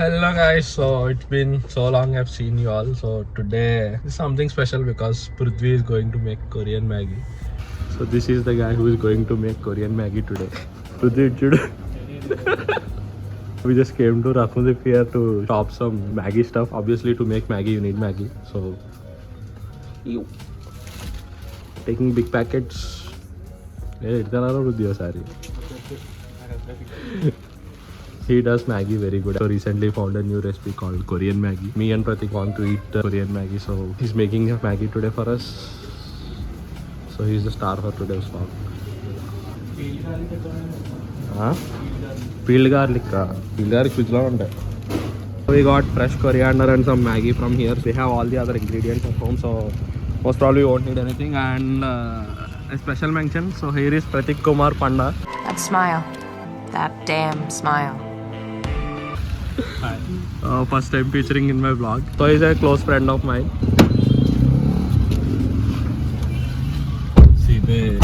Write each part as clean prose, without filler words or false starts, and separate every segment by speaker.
Speaker 1: Hello guys, so it's been so long I've seen you all. So today is something special because Prithvi is going to make Korean Maggie. So this is the guy who is going to make Korean Maggie today. Prithvi, we just came to Ratnadip here to shop some Maggie stuff. Obviously to make Maggie you need Maggie. So taking big packets. Hey, he does Maggie very good. So recently found a new recipe called Korean Maggie. Me and Pratik want to eat Korean Maggie, so he's making Maggie today for us. So he's the star for today's vlog. Huh? Peeled garlic. Peeled garlic is good. We got fresh coriander and some Maggie from here. We have all the other ingredients at home, so most probably we won't need anything. And a special mention. So here is Pratik Kumar Panda.
Speaker 2: That smile. That damn smile.
Speaker 1: Hi. First time featuring in my vlog. So he's a close friend of mine.
Speaker 3: See, they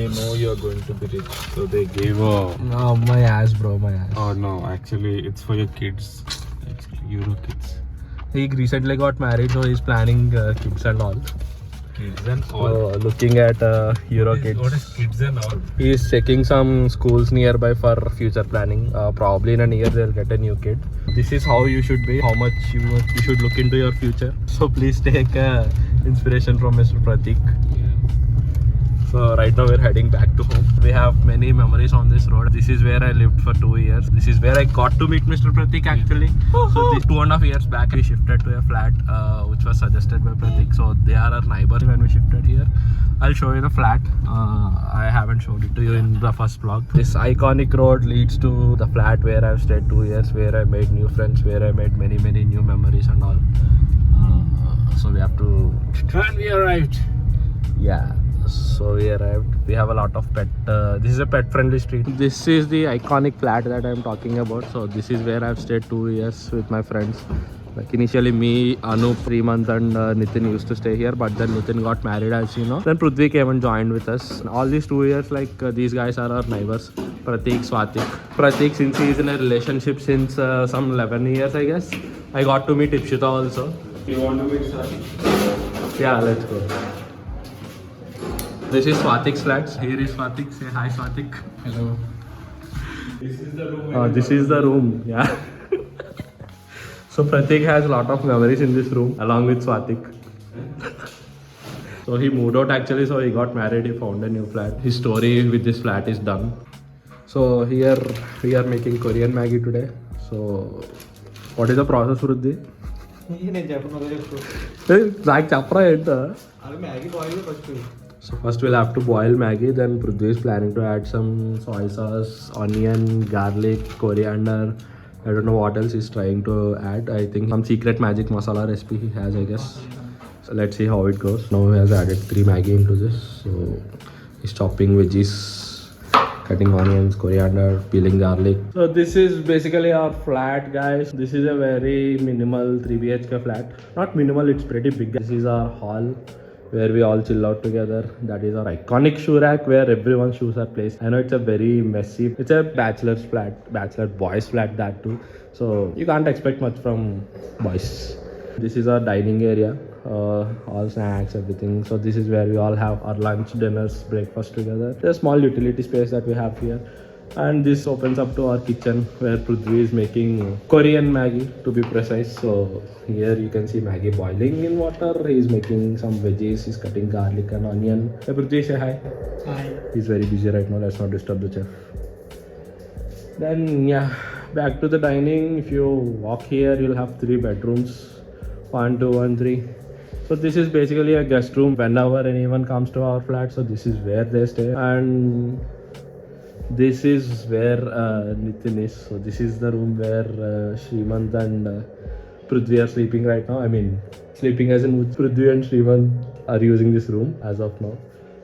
Speaker 3: know you're going to be rich, so they gave a...
Speaker 1: No, my ass bro, my ass.
Speaker 3: Oh no, actually it's for your kids. It's Euro kids.
Speaker 1: He recently got married, so he's planning kids and all.
Speaker 3: Kids and all.
Speaker 1: So looking at Euro kids.
Speaker 3: What is kids and all?
Speaker 1: He's checking some schools nearby for future planning. Probably in a year they'll get a new kid. This is how you should be, how much you should look into your future. So please take inspiration from Mr. Pratik. So right now we're heading back to home. We have many memories on this road. This is where I lived for 2 years. This is where I got to meet Mr. Pratik actually. So this 2.5 years back we shifted to a flat which was suggested by Pratik. So they are our neighbors when we shifted here. I'll show you the flat. I haven't showed it to you in the first vlog. This iconic road leads to the flat where I've stayed 2 years, where I made new friends, where I made many new memories and all. So we have to...
Speaker 3: And we arrived.
Speaker 1: Yeah. So we arrived. We have a lot of pet. This is a pet friendly street. This is the iconic flat that I'm talking about. So this is where I've stayed 2 years with my friends. Like initially me, Anup, Srimant and Nitin used to stay here, but then Nitin got married, as you know. Then Prithvi came and joined with us. All these 2 years, like these guys are our neighbors. Pratik, Swatik. Pratik, since he is in a relationship since some 11 years, I guess. I got to meet Ipshita also.
Speaker 3: You want to meet Swatik?
Speaker 1: Yeah, let's go. This is Swatik's flats. Here is Swatik. Say hi, Swatik.
Speaker 3: Hello. This is the room.
Speaker 1: This is the room. Yeah. So Pratik has a lot of memories in this room along with Swatik. So he moved out actually. So he got married. He found a new flat. His story with this flat is done. So here we are making Korean Maggie today. So what is the process, Ruddhi? So first we'll have to boil Maggie, then Prithvi is planning to add some soy sauce, onion, garlic, coriander. I don't know what else he's trying to add. I think some secret magic masala recipe he has, I guess. So let's see how it goes. Now he has added 3 Maggie into this. So he's chopping veggies, cutting onions, coriander, peeling garlic. So this is basically our flat, guys. This is a very minimal 3 BHK flat. Not minimal, it's pretty big. This is our hall, where we all chill out together. That is our iconic shoe rack where everyone's shoes are placed. I know it's a very messy, it's a bachelor's flat, bachelor boys flat that too. So you can't expect much from boys. This is our dining area, all snacks, everything. So this is where we all have our lunch, dinners, breakfast together. There's a small utility space that we have here. And this opens up to our kitchen where Prithvi is making Korean Maggie, to be precise. So here you can see Maggie boiling in water. He's making some veggies. He's cutting garlic and onion. Hey Prithvi, say hi.
Speaker 2: Hi.
Speaker 1: He's very busy right now. Let's not disturb the chef. Then yeah, back to the dining. If you walk here, you'll have 3 bedrooms. 1, 2, and 3. So this is basically a guest room whenever anyone comes to our flat. So this is where they stay. And this is where Nitin is. So this is the room where Srimant and Prithvi are sleeping right now. I mean, sleeping as in Prithvi and Srimant are using this room as of now.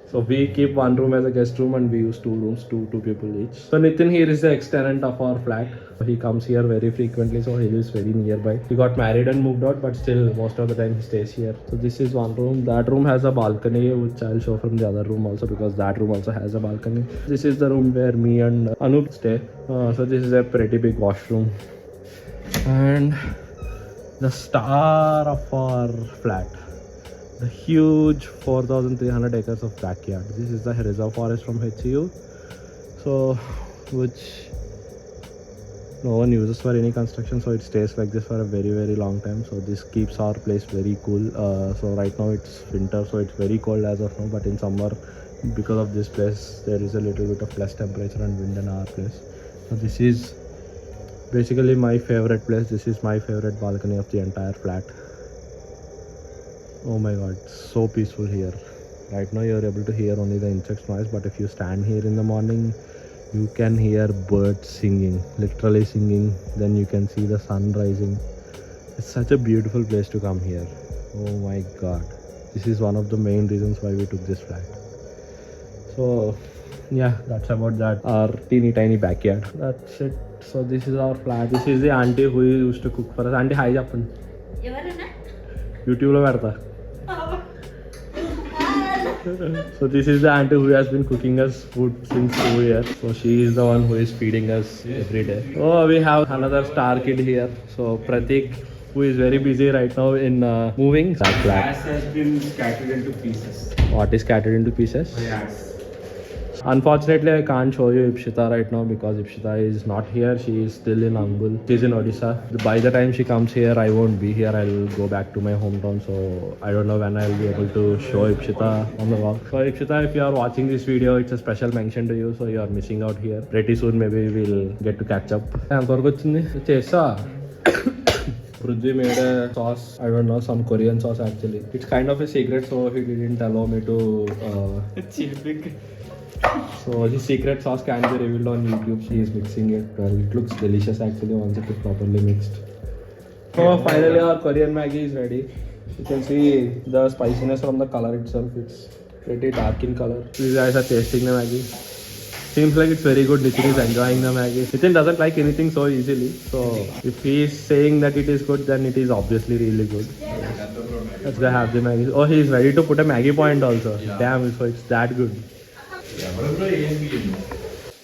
Speaker 1: So we keep 1 room as a guest room and we use 2 rooms, two people each. So Nitin here is the ex-tenant of our flat. He comes here very frequently, so he lives very nearby. He got married and moved out, but still most of the time he stays here. So this is 1 room. That room has a balcony, which I'll show from the other room also, because that room also has a balcony. This is the room where me and Anup stay. So this is a pretty big washroom. And the star of our flat, the huge 4,300 acres of backyard. This is the reserve forest from HCU, so which no one uses for any construction, so it stays like this for a very very long time. So this keeps our place very cool. So right now it's winter, so it's very cold as of now, but in summer, because of this place, there is a little bit of less temperature and wind in our place. So this is basically my favorite place. This is my favorite balcony of the entire flat. Oh my god, so peaceful here. Right now you're able to hear only the insect noise, but if you stand here in the morning, you can hear birds singing, literally singing. Then you can see the sun rising. It's such a beautiful place to come here. Oh my god, this is one of the main reasons why we took this flat. So yeah, that's about that. Our teeny tiny backyard. That's it. So this is our flat. This is the auntie who used to cook for us. Auntie, hi చెప్పండి. YouTube లో పెడతా. So this is the auntie who has been cooking us food since 2 years. So she is the one who is feeding us every day. Oh, we have another star kid here. So Pratik, who is very busy right now in moving. That flat.
Speaker 3: Glass has been scattered into pieces.
Speaker 1: What is scattered into pieces?
Speaker 3: Yes.
Speaker 1: Unfortunately, I can't show you Ipshita right now because Ipshita is not here. She is still in Angul. She's in Odisha. By the time she comes here, I won't be here. I'll go back to my hometown. So I don't know when I'll be able to show Ipshita on the vlog. So Ipshita, if you are watching this video, it's a special mention to you. So you are missing out here. Pretty soon, maybe we'll get to catch up. Prudvi made a sauce. I don't know, some Korean sauce actually. It's kind of a secret, so he didn't allow me to. So his secret sauce can be revealed on YouTube. She is mixing it. Well, it looks delicious actually once it is properly mixed. So finally our Korean Maggi is ready. You can see the spiciness from the color itself. It's pretty dark in color. These guys are tasting the Maggi. Seems like it's very good. Nitin is enjoying the Maggi. Nitin doesn't like anything so easily. So if he is saying that it is good, then it is obviously really good. Let's go have the Maggi. Oh, he is ready to put a Maggi point also. Yeah. Damn, so it's that good.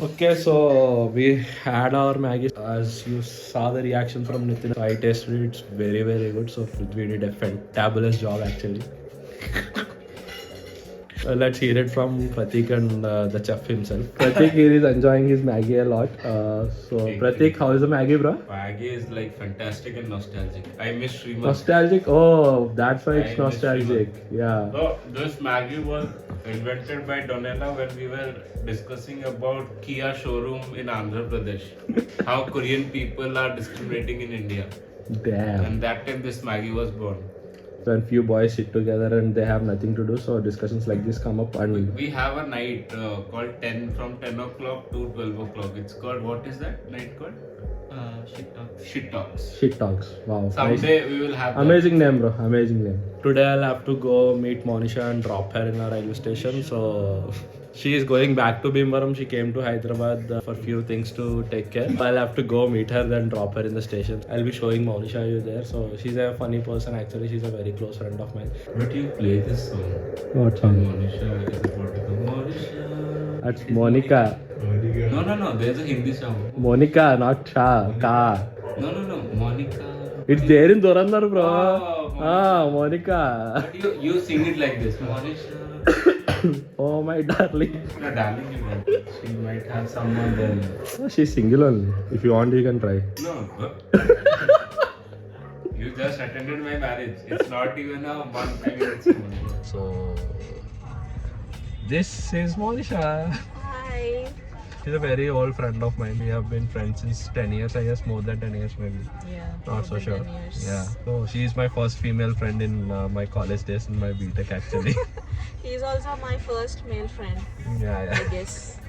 Speaker 1: Okay, so we had our Maggi. As you saw the reaction from Nitin, I tasted it. It's very very good. So we did a fantabulous job actually. Let's hear it from Pratik and the chef himself. Pratik here is enjoying his Maggi a lot. So Pratik, how is the Maggi, bro?
Speaker 3: Maggi is like fantastic and nostalgic. I miss Sriman.
Speaker 1: Nostalgic? Oh, that's why it's nostalgic. Yeah.
Speaker 3: So this Maggi was invented by Donella when we were discussing about Kia showroom in Andhra Pradesh. How Korean people are discriminating in India.
Speaker 1: Damn.
Speaker 3: And that time this Maggi was born.
Speaker 1: When few boys sit together and they have nothing to do, so discussions like this come up and
Speaker 3: We have a night called 10 from 10 o'clock to 12 o'clock. It's called, what is that night called? Shit Talks. Shit Talks.
Speaker 1: shit talks. Wow.
Speaker 3: Someday we will have that.
Speaker 1: Amazing name, bro. Amazing name. Today I'll have to go meet Monisha and drop her in our railway station. So she is going back to Bhimbaram. She came to Hyderabad for few things to take care. I'll have to go meet her, then drop her in the station. I'll be showing Monisha you there. So she's a funny person actually. She's a very close friend of mine.
Speaker 3: But you play this song.
Speaker 1: What song?
Speaker 3: Monisha is about to come. Monisha.
Speaker 1: That's Monica.
Speaker 3: No. There's a Hindi song.
Speaker 1: Monica, not Shah. Ka.
Speaker 3: No. Monica.
Speaker 1: It's there in Dhurandhar, bro.
Speaker 3: Oh,
Speaker 1: Monica.
Speaker 3: But you sing it like this. Monisha.
Speaker 1: Oh my darling.
Speaker 3: No, darling, you know. She might have someone then.
Speaker 1: Oh, she's single only. If you want, you can try.
Speaker 3: No. You just attended my marriage. It's not even a month. I mean, it's a month.
Speaker 1: So, this is Monisha.
Speaker 2: Hi.
Speaker 1: She's a very old friend of mine. We have been friends since 10 years, I guess, more than 10 years maybe.
Speaker 2: Yeah.
Speaker 1: Not so sure.
Speaker 2: 10 years.
Speaker 1: Yeah. So, she is my first female friend in my college days in my BTech actually.
Speaker 4: He's also my first male friend,
Speaker 1: Yeah.
Speaker 4: I guess.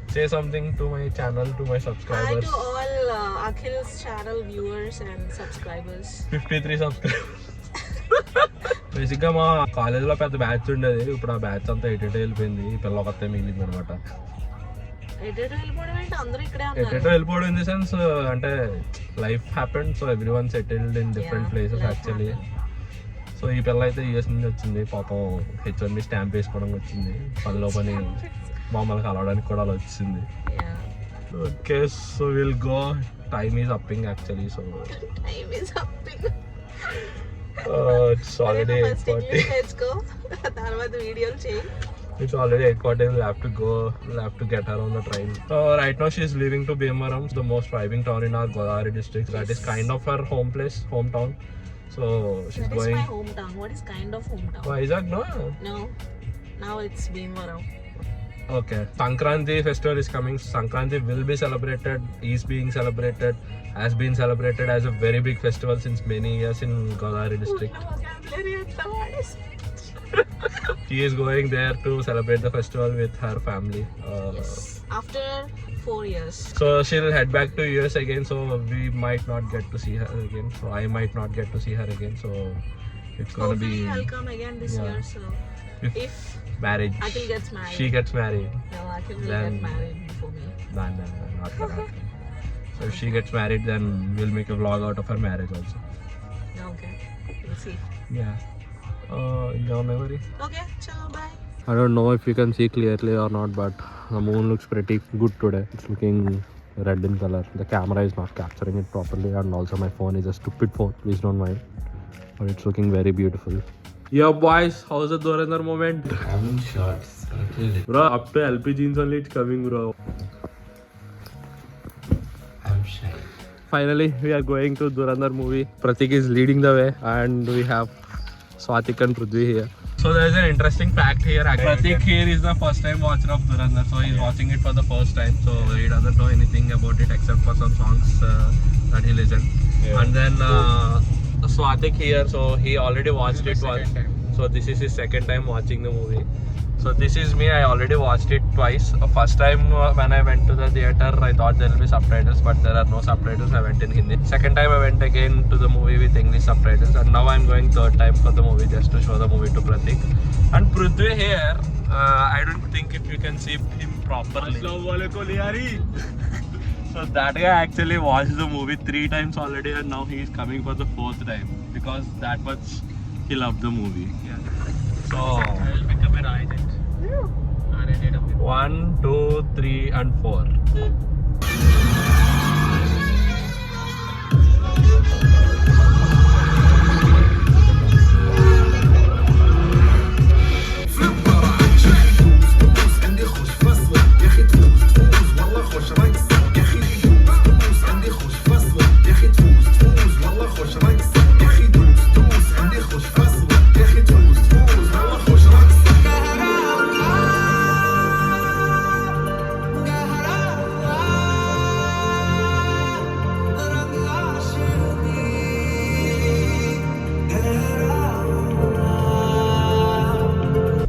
Speaker 1: Say something to my channel, to my
Speaker 4: Hi
Speaker 1: subscribers.
Speaker 4: to all Akhil's channel viewers and subscribers.
Speaker 1: 53 subscribers. బేసిక్గా మా కాలేజ్లో పెద్ద batch ఉండేది. ఇప్పుడు ఆ batch అంతా ఎటు వెళ్ళిపోయింది. ఈ పిల్ల ఒకతే మిగిలింది అనమాట.
Speaker 4: ఎటు వెళ్ళిపోవడం అంటే అందరూ ఇక్కడే
Speaker 1: ఎటు
Speaker 4: ఉన్నారు.
Speaker 1: వెళ్ళిపోవడం ఇన్ ది సెన్స్ అంటే life happened. So every one settled in different places
Speaker 4: life
Speaker 1: actually. So ఈ పిల్ల అయితే యూఎస్ నుంచి వచ్చింది. పాపం H1B స్టాంప్ వేసుకోవడానికి వచ్చింది. పనిలో పని మమ్మల్ని కలవడానికి కూడా అలా వచ్చింది.
Speaker 4: Yeah.
Speaker 1: Okay, so will go time is upping actually, so
Speaker 4: Time is upping.
Speaker 1: it's already
Speaker 4: First
Speaker 1: 8:40.
Speaker 4: English నేర్చుకో తర్వాత వీడియోలు చేయి.
Speaker 1: It's already 8:40. We'll have to go. We'll have to get her on the train. Right now she's leaving to Bhimavaram, the most thriving town in our Godavari district. That is kind of her hometown. So she's
Speaker 4: That is
Speaker 1: going.
Speaker 4: my hometown. What is kind of hometown?
Speaker 1: Vizag, no?
Speaker 4: No. Now it's Bhimavaram.
Speaker 1: Okay. Sankranti festival is coming. Sankranti will be celebrated, is being celebrated, has been celebrated as a very big festival since many years in Godavari district. She is going there to celebrate the festival with her family.
Speaker 4: Yes. After 4 years.
Speaker 1: So she'll head back to US again, so we might not get to see her again. So I might not get to see her again. So it's gonna
Speaker 4: Hopefully
Speaker 1: be
Speaker 4: I'll come again this
Speaker 1: yeah.
Speaker 4: year. So if
Speaker 1: marriage.
Speaker 4: Akhil gets married.
Speaker 1: She gets married.
Speaker 4: No, Akhil will
Speaker 1: Then-
Speaker 4: get married before me.
Speaker 1: No, not for that. So if she gets married, then we'll make a vlog out of her marriage also.
Speaker 4: Okay. We'll see.
Speaker 1: Yeah. Your memory.
Speaker 4: Okay, chalo, bye.
Speaker 1: I don't know if you can see clearly or not, but the moon looks pretty good today. It's looking red in color. The camera is not capturing it properly, and also my phone is a stupid phone. Please don't mind. But it's looking very beautiful. Yeah, boys, how's the Dhurandhar moment?
Speaker 3: I'm in shorts.
Speaker 1: Bro, up to LP jeans only it's coming, bro.
Speaker 3: I'm shy.
Speaker 1: Finally, we are going to Dhurandhar movie. Pratik is leading the way, and we have Swatik and Prithvi here. So there is an interesting fact here. Pratik here is the first time watcher of Dhurandhar, so he's watching it for the first time. So he doesn't know anything about it except for some songs that he listened.
Speaker 3: Yeah.
Speaker 1: And then Swatik here, so he already watched it once. So this is his second time watching the movie. So this is me. I already watched it twice. First time when I went to the theater, I thought there will be subtitles, but there are no subtitles. I went in Hindi. Second time I went again to the movie with English subtitles, and now I'm going third time for the movie just to show the movie to Pratik. And Prithvi here, I don't think if you can see him properly. So that guy actually watched the movie 3 times already, and now he is coming for the 4th time because that much he loved the movie. Yeah. So I will become an agent. 1, 2, 3, and 4.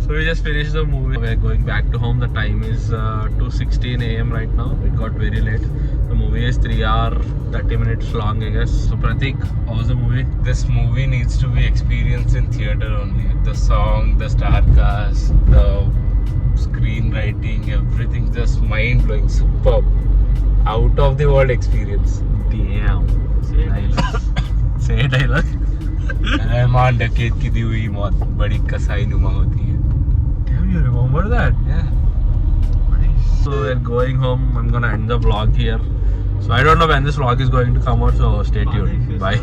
Speaker 1: We just finished the movie. We're going back to home. The time is 2:16 a.m. right now. It got very late. The movie is 3 hours 30 minutes long, I guess. So Pratik, how was the movie?
Speaker 3: This movie needs to be experienced in theater only. The song, the star cast, the screenwriting, everything just mind blowing, superb, out of the world experience.
Speaker 1: Damn. Nice. Say dialogue.
Speaker 3: Rahman डकैत की दी हुई मौत बड़ी कसाई नुमा होती है.
Speaker 1: Damn, you remember that?
Speaker 3: Yeah.
Speaker 1: So we're going home. I'm gonna end the vlog here. So I don't know when this vlog is going to come out, so stay tuned. Bye.